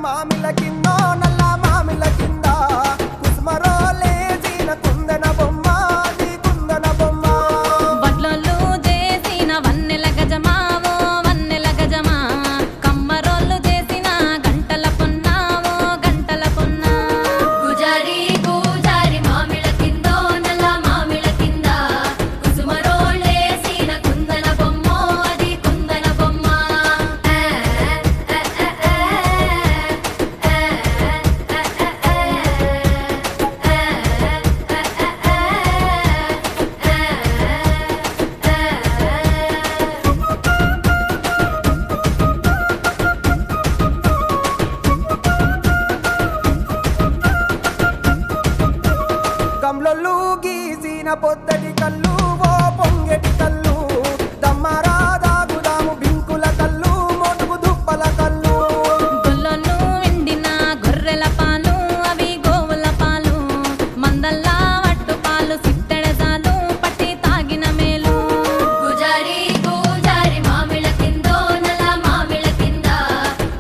మామిల కింద నల్ల మామిల కింద కుసుమరోలేసిన కుందన బొమ్మ అది కుందన బొమ్మ వడ్లోళ్ళు చేసిన వన్నెల గజమావో వన్నెల గజమా కమ్మరోళ్ళు చేసిన గంటల పొన్నావో గంటల పొన్నా గుజారి గుజారి మామిల కిందో నల్ల మామిల కింద కుసుమరోలేసిన కుందన బొమ్మ అది కుందన బొమ్మ గమ్లొల్లు గీసిన పొద్దటి కళ్ళు ఓ పొంగెటి కళ్ళు దమ్మరా దాగుదాము బింకుల కళ్ళు మొటుకు దుప్పల కళ్ళు గొల్లోళ్ళు ఎండిన గొర్రెల పాలు అవి గోవుల పాలు మందల్లా వట్టు పాలు సిట్టెడజాలు పట్టి తాగిన మేలు గుజారి గుజారి మామిల కిందో నల్ల మామిల కింద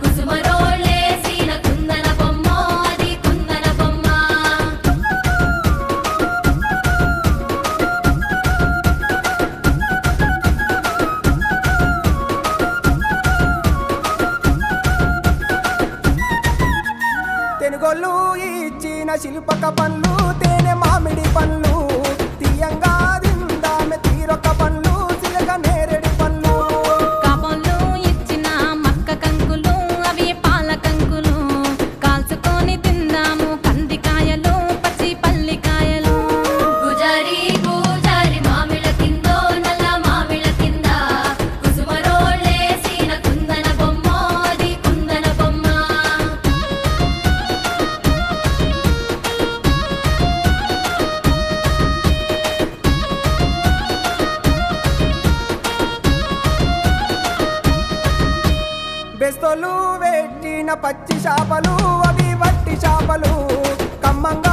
కుసుమరోలేసిన కుందన బొమ్మ అది కుందన బొమ్మ తెనుగొల్లు ఇచ్చిన శిల్పక పండ్లు తేనె మామిడి పండ్లు తీయంగా దిందామె తీరొక పండ్లు సిలక నేరేడి పండ్లు కాపోళ్ళు ఇచ్చిన మక్క కంకులు అవి పాల కంకులు కాల్చుకొని తిందాము కందికాయలు పచ్చి పల్లికాయలు గుజారి గుజారి మామిల కిందో నల్ల మామిల కింద కుసుమరోలేసిన కుందన బొమ్మ అది కుందన బొమ్మ బెస్తోలు పెట్టిన పచ్చి చేపలు అవి వట్టి చేపలు కమ్మంగా